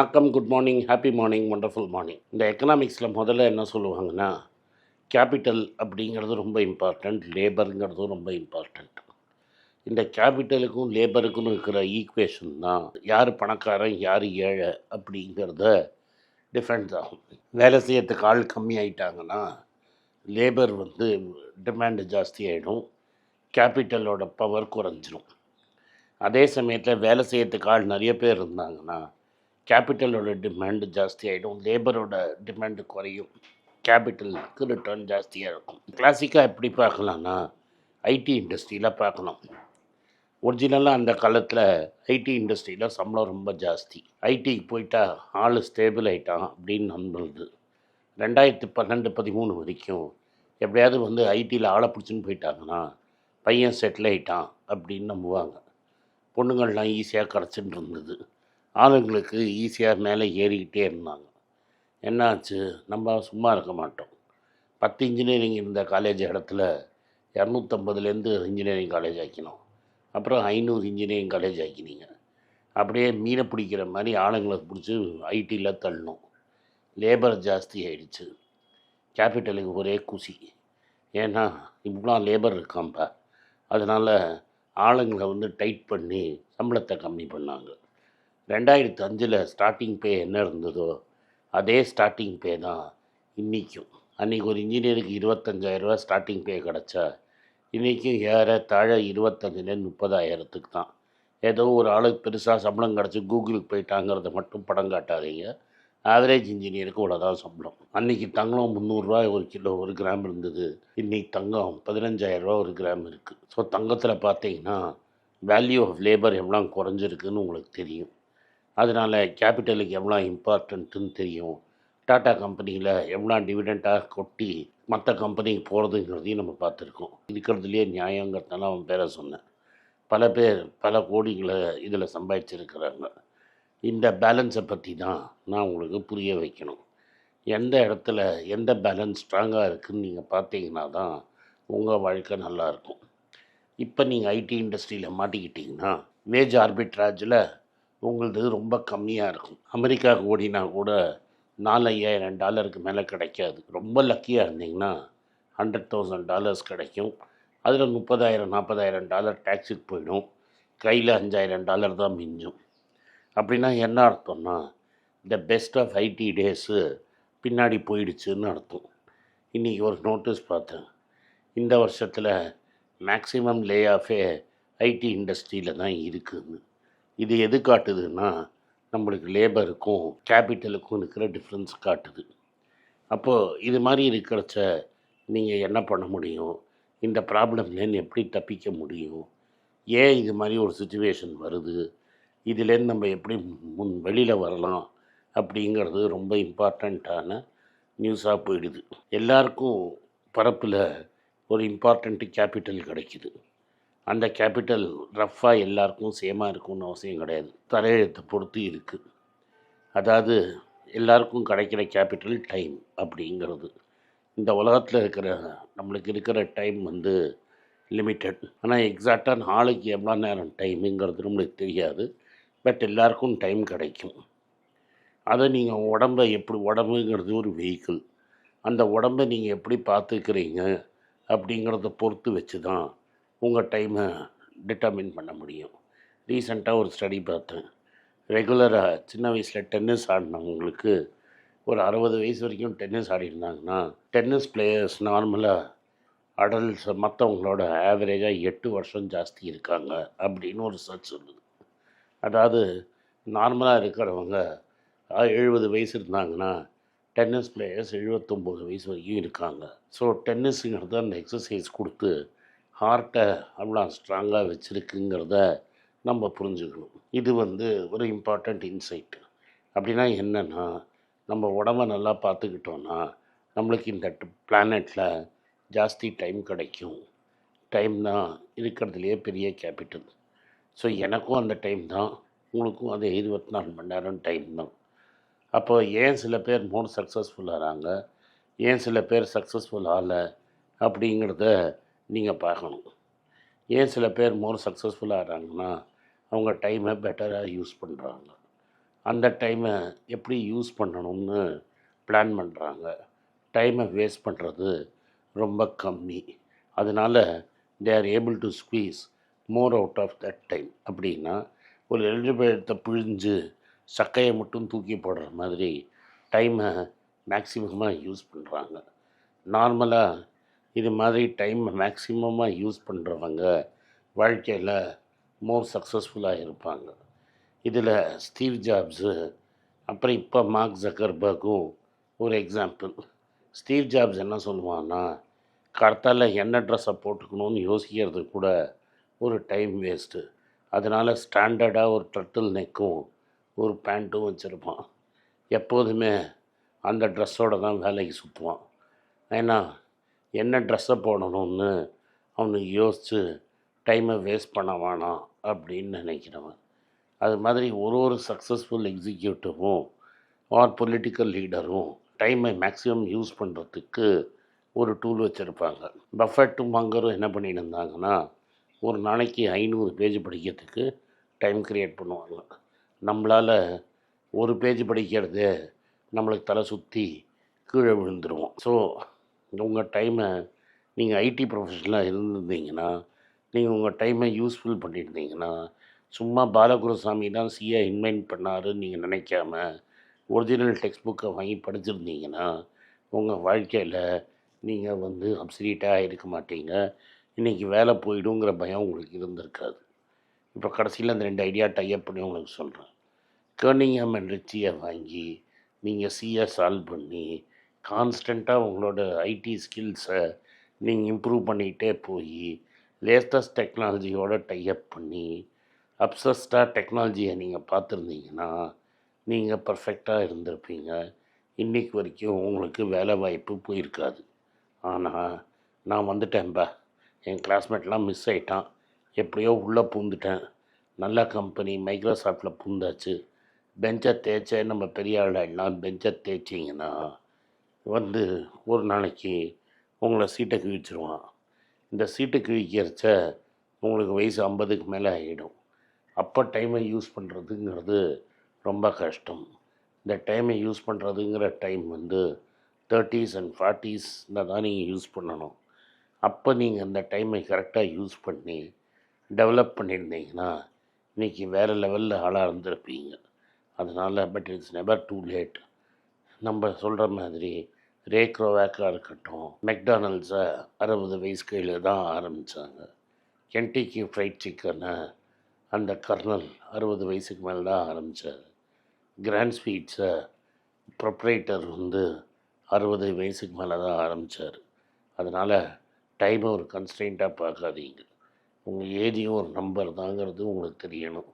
வணக்கம், good morning, happy morning, wonderful morning. இந்த எக்கனாமிக்ஸில் முதல்ல என்ன சொல்லுவாங்கன்னா, கேபிட்டல் அப்படிங்கிறது ரொம்ப இம்பார்ட்டண்ட், லேபருங்கிறதும் ரொம்ப இம்பார்ட்டண்ட். இந்த கேபிட்டலுக்கும் லேபருக்கும் இருக்கிற ஈக்குவேஷன் தான் யார் பணக்காரன், யார் ஏழை அப்படிங்கிறத டிஃபரன்ஸ் ஆகும். வேலை செய்யறதுக்கு ஆள் கம்மி ஆயிட்டாங்கன்னா, லேபர் டிமாண்டு ஜாஸ்தி ஆகிடும், கேபிட்டலோட பவர் குறைஞ்சிரும். அதே சமயத்தில் வேலை செய்யறதுக்கு ஆள் நிறைய பேர் இருந்தாங்கன்னா, கேபிட்டலோட டிமாண்டு ஜாஸ்தி ஆகிடும், லேபரோட டிமாண்டு குறையும், கேபிட்டலுக்கு ரிட்டர்ன் ஜாஸ்தியாக இருக்கும். கிளாசிக்காக எப்படி பார்க்கலான்னா, ஐடி இண்டஸ்ட்ரியில் பார்க்கலாம். ஒரிஜினலாக அந்த காலத்தில் ஐடி இண்டஸ்ட்ரியில் சம்பளம் ரொம்ப ஜாஸ்தி. ஐடிக்கு போயிட்டா ஆள் ஸ்டேபிள் ஆகிட்டான் அப்படின்னு நம்புறது. 2012-13 வரைக்கும் எப்படியாவது ஐடியில் ஆளை பிடிச்சின்னு போயிட்டாங்கன்னா பையன் செட்டில் ஆகிட்டான் அப்படின்னு நம்புவாங்க. பொண்ணுங்கள்லாம் ஈஸியாக கிடச்சின்னு இருந்தது, ஆளுங்களுக்கு ஈஸியாக மேலே ஏறிக்கிட்டே இருந்தாங்க. என்னாச்சு, நம்ம சும்மா இருக்க மாட்டோம். 10 இன்ஜினியரிங் இருந்த காலேஜ் இடத்துல 250 இன்ஜினியரிங் காலேஜ் ஆக்கினோம். அப்புறம் 500 இன்ஜினியரிங் காலேஜ் ஆக்கினீங்க. அப்படியே மீனை பிடிக்கிற மாதிரி ஆளுங்களை பிடிச்சி ஐடியில் தள்ளணும். லேபர் ஜாஸ்தி ஆகிடுச்சு, கேபிட்டலுக்கு ஒரே குசி. ஏன்னா இவ்வளோ லேபர் இருக்காம்பா, அதனால் ஆளுங்களை டைட் பண்ணி சம்பளத்தை கம்மி பண்ணாங்க. 2005 ஸ்டார்டிங் பே என்ன இருந்ததோ அதே ஸ்டார்டிங் பே தான் இன்றைக்கும். அன்றைக்கி ஒரு இன்ஜினியருக்கு 25,000 ஸ்டார்டிங் பே கிடச்சா இன்றைக்கும் ஏறத்தாழ 25,000-30,000 தான். ஏதோ ஒரு ஆளுக்கு பெருசாக சம்பளம் கிடச்சி கூகுளுக்கு போயிட்டாங்கிறத மட்டும் படம் காட்டாதீங்க. ஆவரேஜ் இன்ஜினியருக்கு இவ்வளோதான் சம்பளம். அன்றைக்கி தங்கம் 300 ஒரு கிலோ, ஒரு கிராம் இருந்தது. இன்றைக்கி தங்கம் 15,000 ஒரு கிராம் இருக்குது. ஸோ தங்கத்தில் பார்த்தீங்கன்னா வேல்யூ ஆஃப் லேபர் எவ்வளோ குறைஞ்சிருக்குன்னு உங்களுக்கு தெரியும். அதனால் கேபிட்டலுக்கு எவ்வளோ இம்பார்ட்டண்ட்டுன்னு தெரியும். டாட்டா கம்பெனியில் எவ்வளோ டிவிடெண்ட்டாக கொட்டி மற்ற கம்பெனிக்கு போகிறதுங்கிறதையும் நம்ம பார்த்துருக்கோம். இருக்கிறதுலையே நியாயங்கிறதுனால அவன் பேரை சொன்னேன். பல பேர் பல கோடிகளை இதில் சம்பாதிச்சிருக்கிறாங்க. இந்த பேலன்ஸை பற்றி தான் நான் உங்களுக்கு புரிய வைக்கணும். எந்த இடத்துல எந்த பேலன்ஸ் ஸ்ட்ராங்காக இருக்குதுன்னு நீங்கள் பார்த்தீங்கன்னா தான் உங்கள் வாழ்க்கை நல்லாயிருக்கும். இப்போ நீங்கள் ஐடி இண்டஸ்ட்ரியில் மாட்டிக்கிட்டிங்கன்னா வேஜ் ஆர்பிட்ராஜில் உங்களது ரொம்ப கம்மியாக இருக்கும். அமெரிக்காவுக்கு ஓடினா கூட $4,000-5,000 மேலே கிடைக்காது. ரொம்ப லக்கியாக இருந்தீங்கன்னா $100,000 கிடைக்கும். அதில் $30,000-40,000 டேக்ஸுக்கு போயிடும். கையில் $5,000 தான் மிஞ்சும். அப்படின்னா என்ன அர்த்தம்னா, the best of its days பின்னாடி போயிடுச்சுன்னு அர்த்தம். இன்றைக்கி ஒரு நோட்டீஸ் பார்த்தேன். இந்த வருஷத்தில் மேக்ஸிமம் லே ஆஃபே ஐடி இண்டஸ்ட்ரியில் தான் இருக்குதுன்னு. இது எது காட்டுதுன்னா, நம்மளுக்கு லேபருக்கும் கேபிட்டலுக்கும் இருக்கிற டிஃப்ரென்ஸ் காட்டுது. அப்போது இது மாதிரி இருக்கிறச்ச நீங்கள் என்ன பண்ண முடியும், இந்த ப்ராப்ளம்லேருந்து எப்படி தப்பிக்க முடியும், ஏன் இது மாதிரி ஒரு சுச்சுவேஷன் வருது, இதுலேருந்து நம்ம எப்படி வெளியில் வரலாம் அப்படிங்கிறது ரொம்ப இம்பார்ட்டண்ட்டான நியூஸாக போயிடுது. எல்லாருக்கும் பரப்பில் ஒரு இம்பார்ட்டண்ட்டு கேபிட்டல் கிடைக்கிது. அந்த கேபிட்டல் ரஃப்பாக எல்லாருக்கும் சேமாக இருக்கும்னு அவசியம் கிடையாது. தலையெழுத்தை பொறுத்து இருக்குது. அதாவது எல்லாருக்கும் கிடைக்கிற கேபிட்டல் டைம் அப்படிங்கிறது. இந்த உலகத்தில் நம்மளுக்கு இருக்கிற டைம் லிமிட்டட். ஆனால் எக்ஸாக்டாக நாளைக்கு எவ்வளோ நேரம் டைமுங்கிறது நம்மளுக்கு தெரியாது. பட் எல்லாருக்கும் டைம் கிடைக்கும். அதை நீங்கள் உடம்புங்கிறது ஒரு வெஹிக்கிள். அந்த உடம்பை நீங்கள் எப்படி பார்த்துக்கிறீங்க அப்படிங்கிறத பொறுத்து வச்சு தான் உங்கள் டைமை டிட்டர்மின் பண்ண முடியும். ரீசெண்டாக ஒரு ஸ்டடி பார்த்தேன். ரெகுலராக சின்ன வயசில் டென்னிஸ் ஆடினவங்களுக்கு ஒரு 60 வயசு வரைக்கும் டென்னிஸ் ஆடிருந்தாங்கன்னா, டென்னிஸ் பிளேயர்ஸ் நார்மலாக அடல்ட்ஸ் மற்றவங்களோட ஆவரேஜாக 8 வருஷம் ஜாஸ்தி இருக்காங்க அப்படின்னு ஒரு ரிசர்ச் சொல்லுது. அதாவது நார்மலாக இருக்கிறவங்க 70 வயசு இருந்தாங்கன்னா, டென்னிஸ் பிளேயர்ஸ் 79 வயசு வரைக்கும் இருக்காங்க. ஸோ டென்னிஸுங்கிறது அந்த எக்ஸசைஸ் கொடுத்து ஹார்ட்டை அவ்வளோ ஸ்ட்ராங்காக வச்சுருக்குங்கிறத நம்ம புரிஞ்சுக்கணும். இது ஒரு இம்பார்ட்டண்ட் இன்சைட். அப்படின்னா என்னென்னா, நம்ம உடம்பை நல்லா பார்த்துக்கிட்டோன்னா நம்மளுக்கு இந்த பிளானெட்டில் ஜாஸ்தி டைம் கிடைக்கும். டைம் தான் இருக்கிறதுலையே பெரிய கேபிட்டல். ஸோ எனக்கும் அந்த டைம் தான், உங்களுக்கும் அதே 24 மணி நேரம் டைம் தான். அப்போ ஏன் சில பேர் மோர் சக்ஸஸ்ஃபுல் ஆகிறாங்க, ஏன் சில பேர் சக்ஸஸ்ஃபுல் ஆகலை அப்படிங்கிறத நீங்கள் பார்க்கணும். ஏன் சில பேர் மோர் சக்ஸஸ்ஃபுல் ஆகிறாங்கன்னா, அவங்க டைமை பெட்டராக யூஸ் பண்ணுறாங்க. அந்த டைமை எப்படி யூஸ் பண்ணணும்னு பிளான் பண்ணுறாங்க. டைமை வேஸ்ட் பண்ணுறது ரொம்ப கம்மி. அதனால் they are able to squeeze more out of that time. அப்படின்னா ஒரு எலிஜிபிளத்தை பிழிஞ்சு சக்கையை மட்டும் தூக்கி போடுற மாதிரி டைமை மேக்ஸிமமாக யூஸ் பண்ணுறாங்க. நார்மலாக இது மாதிரி டைமை மேக்ஸிமமாக யூஸ் பண்ணுறவங்க வாழ்க்கையில் மோர் சக்ஸஸ்ஃபுல்லாக இருப்பாங்க. இதில் ஸ்டீவ் ஜாப்ஸு அப்புறம் இப்போ மார்க் ஜக்கர்பர்க்கும் ஒரு எக்ஸாம்பிள். ஸ்டீவ் ஜாப்ஸ் என்ன சொல்லுவான்னா, கார்த்தால என்ன ட்ரெஸ்ஸை போட்டுக்கணும்னு யோசிக்கிறது கூட ஒரு டைம் வேஸ்ட்டு. அதனால் ஸ்டாண்டர்டாக ஒரு டர்ட்டில் நெக்கும் ஒரு பேண்ட்டும் வச்சுருப்பான். எப்போதுமே அந்த ட்ரெஸ்ஸோடு தான் வேலைக்கு சுற்றுவான். ஏன்னா என்ன ட்ரெஸ்ஸை போடணும்னு அவனுக்கு யோசித்து டைமை வேஸ்ட் பண்ண வேணாம் அப்படின்னு நினைக்கிறவன். அது மாதிரி ஒரு சக்ஸஸ்ஃபுல் எக்ஸிக்யூட்டிவும் ஆர் பொலிட்டிக்கல் லீடரும் டைமை மேக்ஸிமம் யூஸ் பண்ணுறதுக்கு ஒரு டூல் வச்சுருப்பாங்க. பஃபெட்டும் மங்கரும் என்ன பண்ணிட்டு இருந்தாங்கன்னா, ஒரு நாளைக்கு 500 பேஜ் படிக்கிறதுக்கு டைம் க்ரியேட் பண்ணுவாங்க. நம்மளால் ஒரு பேஜ் படிக்கிறதே நம்மளுக்கு தலை சுற்றி கீழே விழுந்துருவோம். ஸோ உங்கள் டைமை நீங்கள் ஐடி ப்ரொஃபஷனலாக இருந்திருந்தீங்கன்னா, நீங்கள் உங்கள் டைமை யூஸ்ஃபுல் பண்ணியிருந்தீங்கன்னா, சும்மா பாலகுருசாமி தான் சிஏ இன்வைட் பண்ணாருன்னு நீங்கள் நினைக்காம ஒரிஜினல் டெக்ஸ்ட் புக்கை வாங்கி படிச்சிருந்தீங்கன்னா, உங்கள் வாழ்க்கையில் நீங்கள் அப்சல்யூட்டாக இருக்க மாட்டீங்க. இன்றைக்கி வேலை போயிடுங்கிற பயம் உங்களுக்கு இருந்திருக்காது. இப்போ கடைசியில் அந்த 2 ஐடியா டைப் பண்ணி உங்களுக்கு சொல்கிறேன். கர்னிங்ஹாம் அண்ட் ரிச்சியை வாங்கி நீங்கள் சிஏ சால்வ் பண்ணி கான்ஸ்டண்ட்டாக உங்களோட ஐடி ஸ்கில்ஸை நீங்கள் இம்ப்ரூவ் பண்ணிகிட்டே போய் லேட்டஸ்ட் டெக்னாலஜியோட டைப் பண்ணி அப்சஸ்டாக டெக்னாலஜியை நீங்கள் பார்த்துருந்தீங்கன்னா நீங்கள் பர்ஃபெக்டாக இருந்திருப்பீங்க. இன்றைக்கு வரைக்கும் உங்களுக்கு வேலை வாய்ப்பு போயிருக்காது. ஆனால் நான் வந்துட்டேன்பா, என் கிளாஸ்மேட்லாம் மிஸ் ஆகிட்டான், எப்படியோ உள்ளே பூந்துட்டேன், நல்ல கம்பெனி மைக்ரோசாஃப்டில் பூந்தாச்சு, பெஞ்சை தேய்ச்சே நம்ம பெரிய ஆளாயிடலாம். பெஞ்சை தேய்ச்சிங்கன்னா ஒரு நாளைக்கு உங்களை சீட்டை கிழிச்சிருவான். இந்த சீட்டை கிழிக்கிறச்ச உங்களுக்கு வயசு 50க்கு மேலே ஆகிடும். அப்போ டைமை யூஸ் பண்ணுறதுங்கிறது ரொம்ப கஷ்டம். இந்த டைமை use பண்ணுறதுங்கிற time 30s and 40s தான் நீங்கள் யூஸ் பண்ணணும். அப்போ நீங்கள் அந்த டைமை கரெக்டாக யூஸ் பண்ணி டெவலப் பண்ணியிருந்தீங்கன்னா இன்றைக்கி வேறு லெவலில் ஆளாக இருந்திருப்பீங்க. அதனால் but it's never too late. நம்ம சொல்கிற மாதிரி ரே க்ரோவேக்காக இருக்கட்டும், மெக்டானல்ட்ஸை 60 வயசு கையில் தான் ஆரம்பித்தாங்க. கென்டக்கி ஃப்ரைட் சிக்கனை அந்த கர்னல் 60 வயசுக்கு மேலே தான் ஆரம்பித்தார். கிராண்ட் ஸ்வீட்ஸை ப்ரொப்ரைட்டர் 60 வயசுக்கு மேலே தான் ஆரம்பித்தார். அதனால் டைமை ஒரு கன்ஸ்ட்ரெயின்ட்டாக பார்க்காதீங்க. உங்கள் ஏஜையும் ஒரு நம்பர் தாங்கிறது உங்களுக்கு தெரியணும்.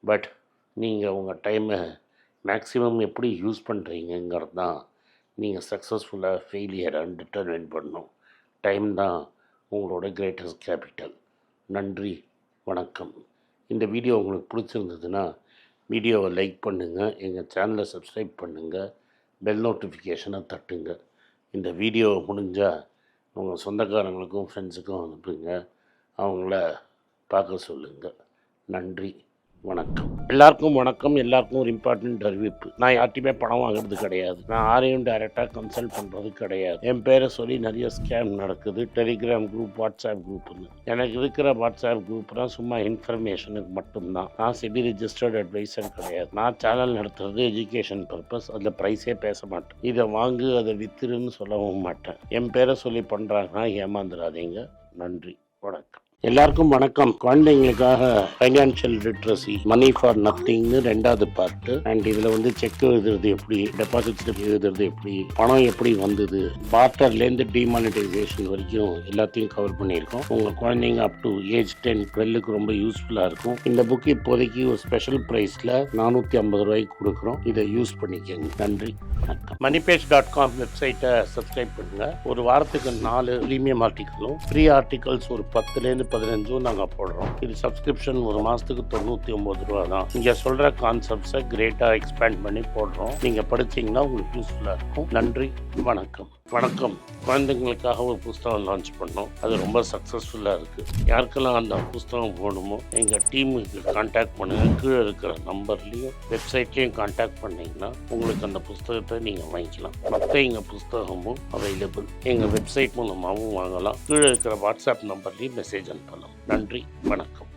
பட் நீங்கள் உங்கள் டைமை மேக்ஸிமம் எப்படி யூஸ் பண்ணுறீங்கிறது தான் நீங்கள் சக்ஸஸ்ஃபுல்லாக ஃபெயிலியராக டிட்டர்மைன் பண்ணணும். டைம் தான் உங்களோட கிரேட்டஸ்ட் கேபிட்டல். நன்றி, வணக்கம். இந்த வீடியோ உங்களுக்கு பிடிச்சிருந்ததுன்னா வீடியோவை லைக் பண்ணுங்கள், எங்கள் சேனலை சப்ஸ்கிரைப் பண்ணுங்கள், பெல் நோட்டிஃபிகேஷனை தட்டுங்க. இந்த வீடியோ முடிஞ்சால் உங்கள் சொந்தக்காரங்களுக்கும் ஃப்ரெண்ட்ஸுக்கும் அனுப்புங்க, அவங்கள பார்க்க சொல்லுங்கள். நன்றி, வணக்கம். எல்லாருக்கும் வணக்கம். எல்லாருக்கும் ஒரு இம்பார்ட்டண்ட் அறிவிப்பு. நான் யார்ட்டையுமே பணம் வாங்குறது கிடையாது. நான் யாரையும் டைரெக்டாக கன்சல்ட் பண்ணுறது கிடையாது. என் பேரை சொல்லி நிறைய ஸ்கேம் நடக்குது. டெலிகிராம் குரூப், வாட்ஸ்அப் குரூப்னு. எனக்கு இருக்கிற வாட்ஸ்அப் குரூப்னால் சும்மா இன்ஃபர்மேஷனுக்கு மட்டும்தான். நான் செபி ரிஜிஸ்டர்ட் அட்வைசர் கிடையாது. நான் சேனல் நடத்துறது எஜுகேஷன் பர்பஸ். அதில் ப்ரைஸே பேச மாட்டேன். இதை வாங்கு அதை வித்துருன்னு சொல்லவும் மாட்டேன். என் பேரை சொல்லி பண்ணுறாங்கன்னா ஏமாந்துடாதீங்க. நன்றி, வணக்கம். எல்லாருக்கும் வணக்கம். குழந்தைங்களுக்காக ஃபைனான்ஷியல் லிட்ரஸி, மணி ஃபார் நத்திங்னு 2வது பார்ட்டு. அண்ட் இதில் செக் எழுதுறது எப்படி, டெபாசிட் ஸ்லிப் எழுதுறது எப்படி, பணம் எப்படி வந்தது, பார்ட்டர்லேருந்து டிமானிட்டைசேஷன் வரைக்கும் எல்லாத்தையும் கவர் பண்ணியிருக்கோம். உங்கள் குழந்தைங்க அப் டு ஏஜ் 10-12க்கு ரொம்ப யூஸ்ஃபுல்லாக இருக்கும். இந்த புக் இப்போதைக்கு ஒரு ஸ்பெஷல் ப்ரைஸில் 450 ரூபாய்க்கு கொடுக்குறோம். இதை யூஸ் பண்ணிக்கங்க. நன்றி, வணக்கம். moneypage.com வெப்சைட்டை சப்ஸ்கிரைப் பண்ணுங்கள். ஒரு வாரத்துக்கு 4 ப்ரீமியம் ஆர்டிக்கலும் ஃப்ரீ ஆர்டிகல்ஸ் ஒரு 10லேருந்து 15 நாங்கள் போடுறோம். இது சப்ஸ்கிரிப்ஷன் ஒரு மாதத்துக்கு 99 ரூபா தான். இங்கே சொல்கிற கான்செப்ட்ஸை கிரேட்டாக எக்ஸ்பேண்ட் பண்ணி போடுறோம். நீங்கள் படிச்சிங்கன்னா உங்களுக்கு யூஸ்ஃபுல்லாக இருக்கும். நன்றி, வணக்கம். வணக்கம். குழந்தைங்களுக்காக ஒரு புஸ்தகம் லான்ச் பண்ணோம். அது ரொம்ப சக்ஸஸ்ஃபுல்லாக இருக்குது. யாருக்கெல்லாம் அந்த புஸ்தகம் வேணுமோ எங்கள் டீமுக்கு கான்டாக்ட் பண்ணுங்கள். கீழே இருக்கிற நம்பர்லேயும் வெப்சைட்லேயும் கான்டாக்ட் பண்ணிங்கன்னா உங்களுக்கு அந்த புஸ்தகத்தை நீங்கள் வாங்கிக்கலாம். மற்ற எங்கள் புஸ்தகமும் அவைலபிள். எங்கள் வெப்சைட் மூலமாகவும் வாங்கலாம். கீழே இருக்கிற வாட்ஸ்அப் நம்பர்லேயும் மெசேஜ் அனுப்பலாம். நன்றி, வணக்கம்.